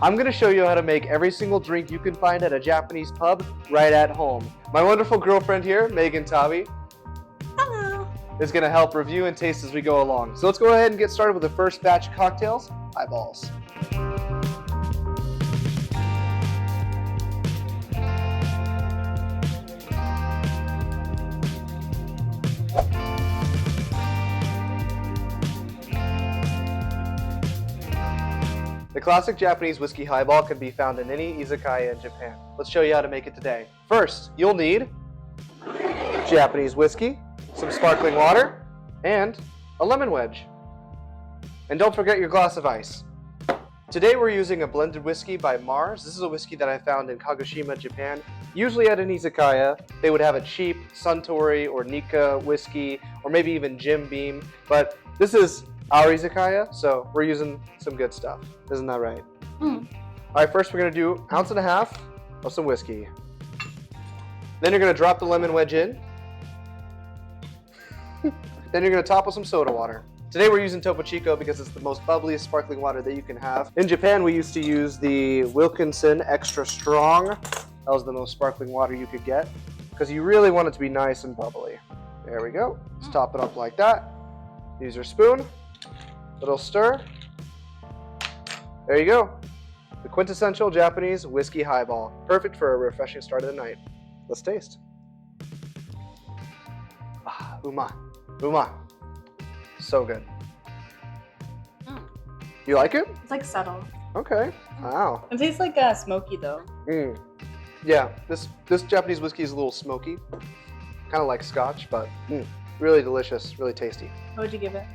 I'm going to show you how to make every single drink you can find at a Japanese pub right at home. My wonderful girlfriend here, Megan Tabi, is going to help review and taste as we go along. So let's go ahead and get started with the first batch of cocktails, highballs. The classic Japanese whiskey highball can be found in any izakaya in Japan. Let's show you how to make it today. First, you'll need Japanese whiskey, some sparkling water, and a lemon wedge. And don't forget your glass of ice. Today we're using a blended whiskey by Mars. This is a whiskey that I found in Kagoshima, Japan. Usually at an izakaya, they would have a cheap Suntory or Nikka whiskey, or maybe even Jim Beam, but this is our izakaya, so we're using some good stuff. Isn't that right? All right, first we're gonna do 1.5 ounces of some whiskey. Then you're gonna drop the lemon wedge in. Then you're gonna top with some soda water. Today we're using Topo Chico because it's the most bubbliest sparkling water that you can have. In Japan, we used to use the Wilkinson Extra Strong. That was the most sparkling water you could get because you really want it to be nice and bubbly. There we go. Let's top it up like that. Use your spoon. Little stir. There you go. The quintessential Japanese whiskey highball. Perfect for a refreshing start of the night. Let's taste. Uma. So good. You like it? It's like subtle. Okay. Wow. It tastes like smoky though. Yeah, this Japanese whiskey is a little smoky. Kind of like scotch, but really delicious, really tasty. What would you give it?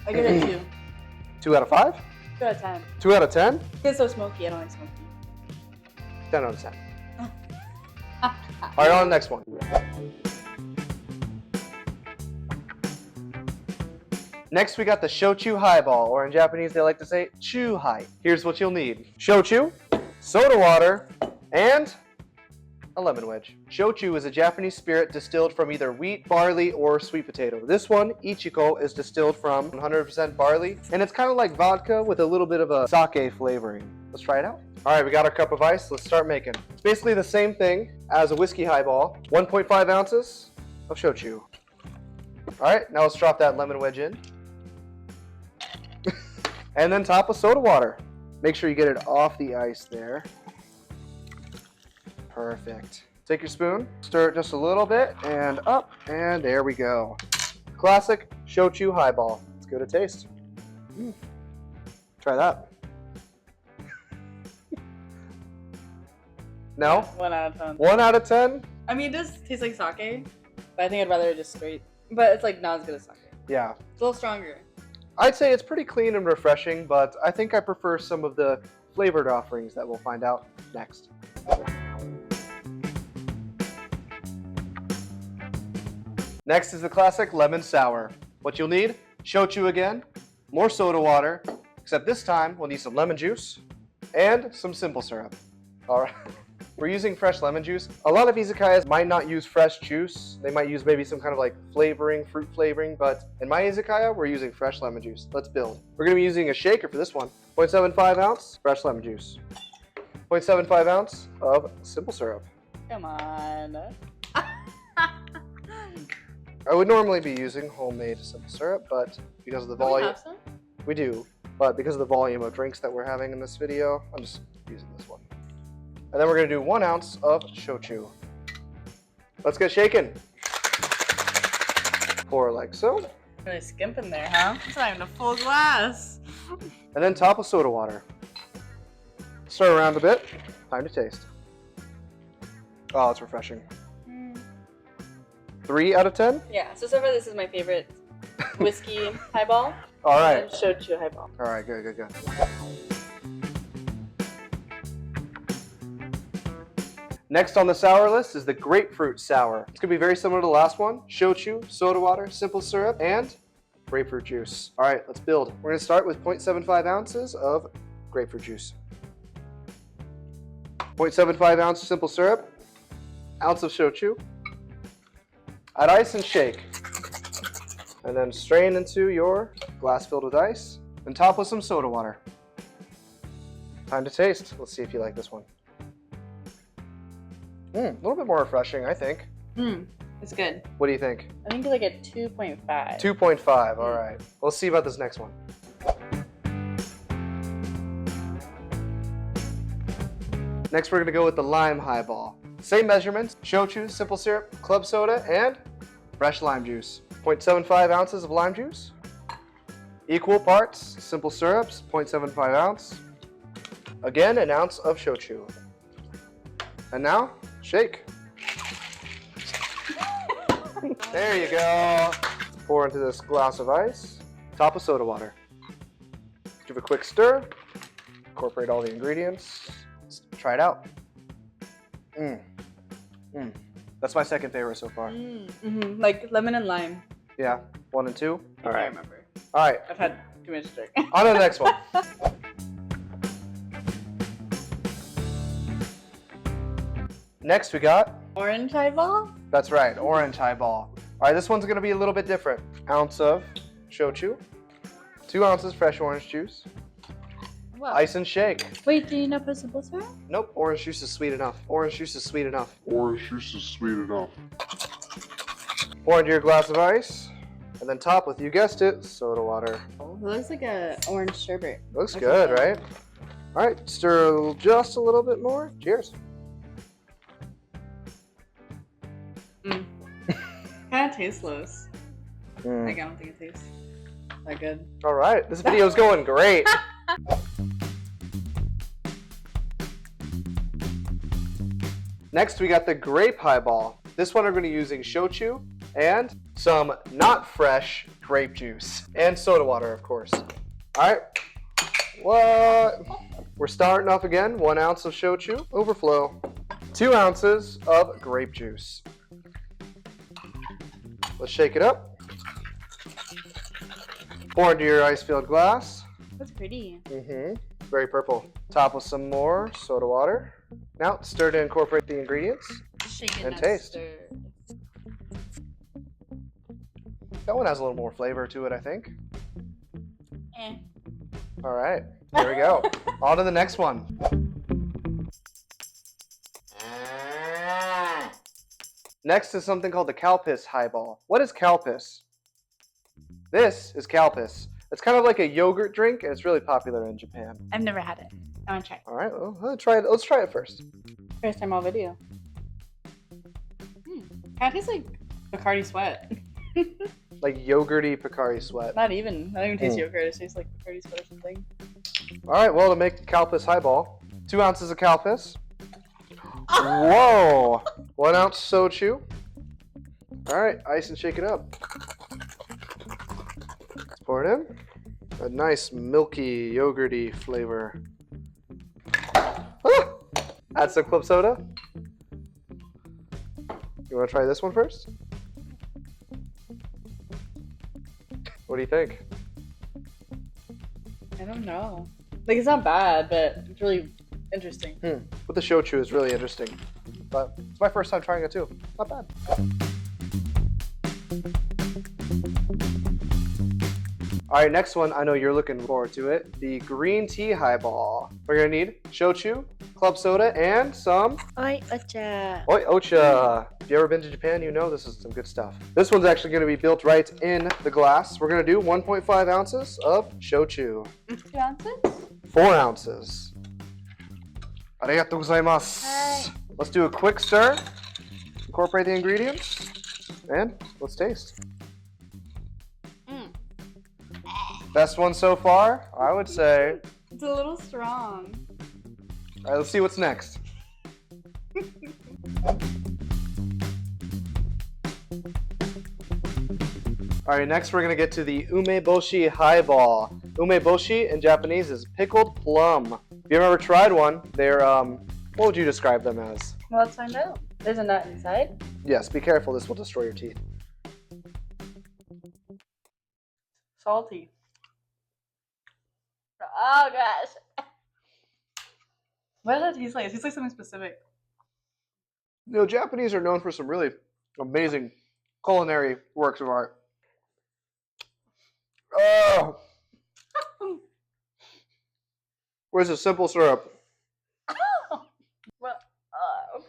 I give it 2. 2 out of 5? 2 out of 10. 2 out of 10? It's so smoky, I don't like smoky. 10 out of 10. All right, on to the next one. Next, we got the Shochu Highball, or in Japanese, they like to say Chuhai. Here's what you'll need. Shochu, soda water, and a lemon wedge. Shochu is a Japanese spirit distilled from either wheat, barley, or sweet potato. This one, Ichiko, is distilled from 100% barley, and it's kind of like vodka with a little bit of a sake flavoring. Let's try it out. All right, we got our cup of ice. Let's start making. It's basically the same thing as a whiskey highball. 1.5 ounces of shochu. All right, now let's drop that lemon wedge in. And then top with soda water. Make sure you get it off the ice there. Perfect. Take your spoon, stir it just a little bit, and up, and there we go. Classic shochu highball. Let's give it a taste. Try that. No? 1 out of 10. 1 out of 10? I mean, it does taste like sake, but I think I'd rather it just straight. But it's like not as good as sake. Yeah. It's a little stronger. I'd say it's pretty clean and refreshing, but I think I prefer some of the flavored offerings that we'll find out next. Next is the classic lemon sour. What you'll need, shochu again, more soda water, except this time we'll need some lemon juice and some simple syrup. All right. We're using fresh lemon juice. A lot of izakayas might not use fresh juice. They might use maybe some kind of like flavoring, fruit flavoring, but in my izakaya, we're using fresh lemon juice. Let's build. We're gonna be using a shaker for this one. 0.75 ounce fresh lemon juice. 0.75 ounce of simple syrup. Come on. I would normally be using homemade simple syrup, but because of the volume, Do we have some? we do, but because of the volume of drinks that we're having in this video, I'm just using this one. And then we're gonna do 1 ounce of shochu. Let's get shaken. Pour like so. Really skimping there, huh? It's not even a full glass. And then top with soda water. Stir around a bit. Time to taste. Oh, it's refreshing. 3 out of 10? Yeah, so far this is my favorite whiskey highball. All right. And shochu highball. All right, good. Next on the sour list is the Grapefruit Sour. It's gonna be very similar to the last one. Shochu, soda water, simple syrup, and grapefruit juice. All right, let's build. We're gonna start with 0.75 ounces of grapefruit juice. 0.75 ounce simple syrup, ounce of shochu. Add ice and shake. And then strain into your glass filled with ice and top with some soda water. Time to taste. Let's see if you like this one. A little bit more refreshing, I think. It's good. What do you think? I think like a 2.5. 2.5, all right. Let's see about this next one. Next, we're gonna go with the lime highball. Same measurements: shochu, simple syrup, club soda, and fresh lime juice. 0.75 ounces of lime juice. Equal parts simple syrups, 0.75 ounce. Again, an ounce of shochu. And now, shake. There you go. Pour into this glass of ice. Top with soda water. Give a quick stir. Incorporate all the ingredients. Let's try it out. That's my second favorite so far. Like lemon and lime. Yeah, 1 and 2. All right. I remember. All right. I've had too much drink. On to the next one. Next we got Orange highball? That's right, orange highball. All right, this one's gonna be a little bit different. Ounce of shochu, 2 ounces fresh orange juice, Wow. ice and shake. Wait, do you not put simple syrup? Nope, orange juice is sweet enough. Orange juice is sweet enough. Orange juice is sweet enough. Pour into your glass of ice, and then top with, you guessed it, soda water. Oh, it looks like a orange sherbet. Looks good, right? All right, stir just a little bit more. Cheers. Kind of tasteless. Like, I don't think it tastes that good. All right, this video's going great. Next, we got the Grape Highball. This one we're going to be using shochu and some not fresh grape juice and soda water, of course. All right, what? We're starting off again. 1 ounce of shochu, overflow. 2 ounces of grape juice. Let's shake it up. Pour into your ice-filled glass. That's pretty. Very purple. Top with some more soda water. Now stir to incorporate the ingredients Shaken and taste. stirred. That one has a little more flavor to it, I think. Eh. All right, there we go. On to the next one. Next is something called the Calpis Highball. What is Calpis? This is Calpis. It's kind of like a yogurt drink, and it's really popular in Japan. I've never had it. I want to try it. All right, well, let's try it. Let's try it first. First time on video. Kind of tastes like Bacardi Sweat. Like yogurty Picari Sweat. Not even taste yogurt. It tastes like Bacardi Sweat or something. All right, well, to make Calpis Highball, 2 ounces of Calpis. Whoa! 1 ounce shochu. All right, ice and shake it up. Let's pour it in. A nice milky, yogurty flavor. Ah! Add some club soda. You want to try this one first? What do you think? I don't know. Like, it's not bad, but it's really interesting. With the shochu is really interesting. But it's my first time trying it too. Not bad. All right, next one, I know you're looking forward to it. The green tea highball. We're gonna need shochu, club soda, and some Oi, ocha. oi ocha. If you've ever been to Japan, you know this is some good stuff. This one's actually gonna be built right in the glass. We're gonna do 1.5 ounces of shochu. 2 ounces? 4 ounces. Arigatou gozaimasu. Hi. Let's do a quick stir. Incorporate the ingredients. And let's taste. Best one so far, I would say. It's a little strong. All right, let's see what's next. All right, next we're gonna get to the umeboshi highball. Umeboshi in Japanese is pickled plum. If you've ever tried one, they're what would you describe them as? Well, let's find out. There's a nut inside. Yes, be careful. This will destroy your teeth. Salty. Oh gosh. What does that taste like? It tastes like something specific. You know, Japanese are known for some really amazing culinary works of art. Oh. Where's the simple syrup? Well, All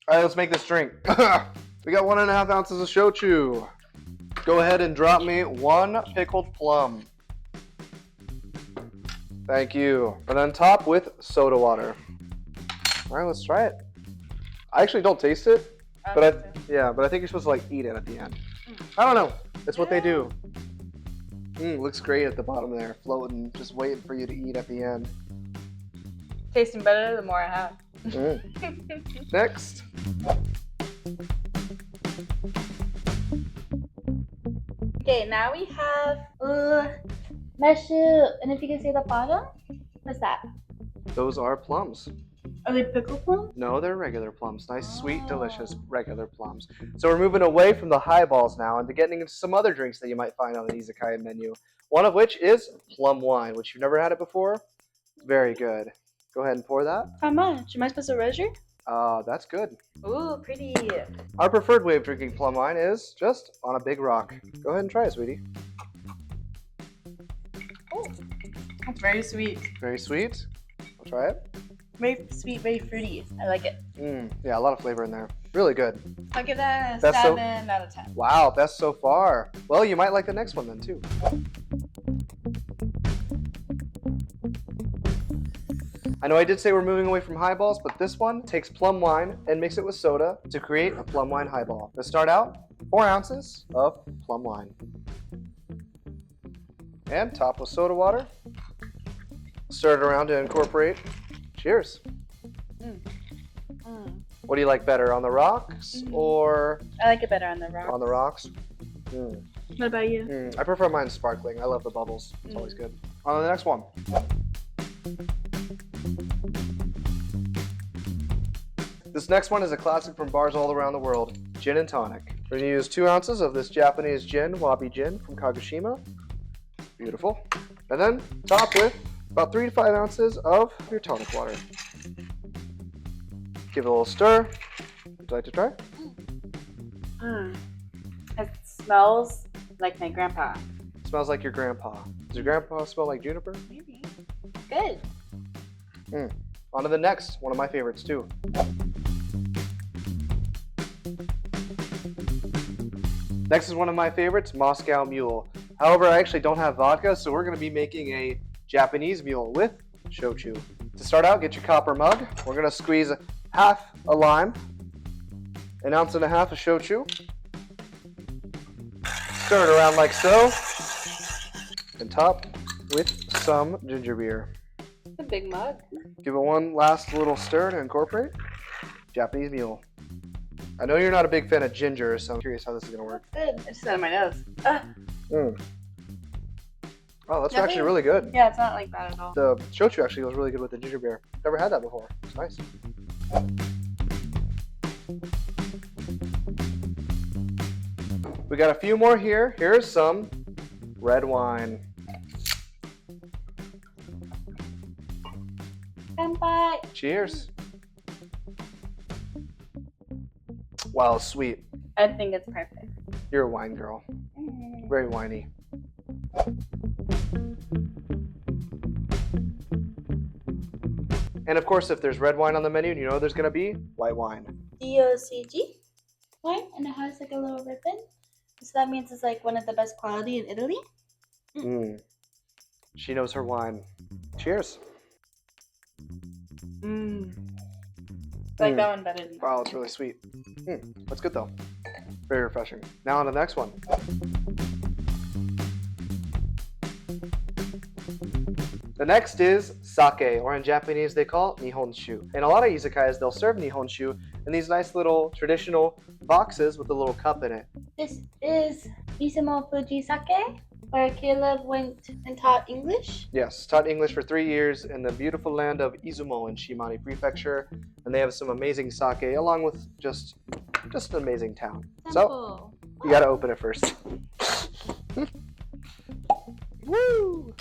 right, let's make this drink. We got 1.5 ounces of shochu. Go ahead and drop me 1 pickled plum. Thank you. And then top with soda water. All right, let's try it. I actually don't taste it, but I think you're supposed to like eat it at the end. I don't know. It's what they do. Looks great at the bottom there, floating, just waiting for you to eat at the end. tasting better the more I have. Next. Okay, now we have meshu, and if you can see the bottom, what's that? Those are plums. Are they pickled plums? No, they're regular plums. Nice, sweet, delicious, regular plums. So we're moving away from the highballs now and getting into some other drinks that you might find on the Izakaya menu. One of which is plum wine, which you've never had it before. Very good. Go ahead and pour that. How much? Am I supposed to measure? That's good. Ooh, pretty. Our preferred way of drinking plum wine is just on a big rock. Go ahead and try it, sweetie. Oh, it's very sweet. Very sweet. I'll try it. Very sweet, very fruity. I like it. Yeah, a lot of flavor in there. Really good. I'll give that a That's 7 out of 10. Wow, best so far. Well, you might like the next one then too. I know I did say we're moving away from highballs, but this one takes plum wine and mix it with soda to create a plum wine highball. To start out, 4 ounces of plum wine. And top with soda water. Stir it around to incorporate. Cheers. What do you like better, on the rocks or I like it better on the rock. on the rocks? What about you? I prefer mine sparkling. I love the bubbles. It's always good. On to the next one. This next one is a classic from bars all around the world, gin and tonic. We're going to use 2 ounces of this Japanese gin, Wabi gin from Kagoshima. Beautiful. And then top with about 3 to 5 ounces of your tonic water. Give it a little stir. Would you like to try? It smells like my grandpa. Smells like your grandpa. Does your grandpa smell like juniper? Maybe. Good. On to the next, one of my favorites too. Next is one of my favorites, Moscow Mule. However, I actually don't have vodka, so we're going to be making a Japanese mule with shochu. To start out, get your copper mug. We're going to squeeze half a lime, 1.5 ounces of shochu. Stir it around like so, and top with some ginger beer. A big mug. Give it one last little stir to incorporate. Japanese mule. I know you're not a big fan of ginger, so I'm curious how this is going to work. Good. It's just out of my nose. Oh, that's actually really good. Yeah, it's not like bad at all. The shochu actually goes really good with the ginger beer. Never had that before. It's nice. We got a few more here. Here's some red wine. Kanpai. Cheers. Wow, sweet. I think it's perfect. You're a wine girl. Very winey. And of course, if there's red wine on the menu, you know there's going to be white wine. DOCG wine, and it has like a little ribbon. So that means it's like one of the best quality in Italy. She knows her wine. Cheers. I like that one better than that. Wow, it's really sweet. That's good though. Very refreshing. Now on to the next one. The next is sake, or in Japanese they call it nihonshu. In a lot of izakayas, they'll serve nihonshu in these nice little traditional boxes with a little cup in it. This is Isamo Fuji Sake, where Caleb went and taught English. Yes, taught English for 3 years in the beautiful land of Izumo in Shimane Prefecture, and they have some amazing sake along with just an amazing town. So, you gotta open it first. Woo!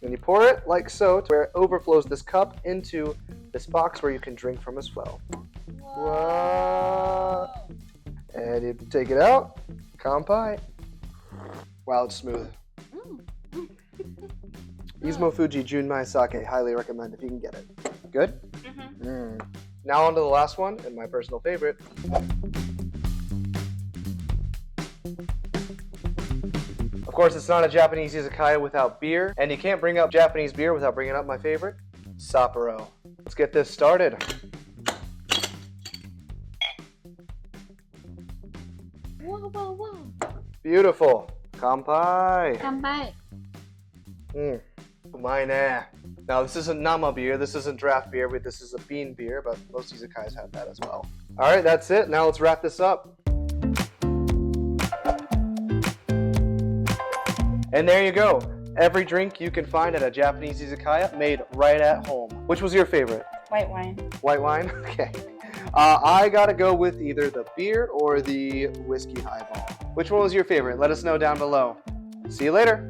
Then you pour it like so to where it overflows this cup into this box where you can drink from as well. Whoa. And you take it out. Kanpai. Wow, it's smooth. Izumo Fuji Junmai Sake. Highly recommend if you can get it. Good? Mm-hmm. Now on to the last one, and my personal favorite. Of course, it's not a Japanese izakaya without beer, and you can't bring up Japanese beer without bringing up my favorite, Sapporo. Let's get this started. Whoa, whoa, whoa. Beautiful. Kanpai. Kanpai. Umaine. Now, this isn't Nama beer, this isn't draft beer, but this is a bean beer, but most izakayas have that as well. All right, that's it. Now let's wrap this up. And there you go. Every drink you can find at a Japanese izakaya made right at home. Which was your favorite? White wine. White wine? Okay. I gotta go with either the beer or the whiskey highball. Which one was your favorite? Let us know down below. See you later.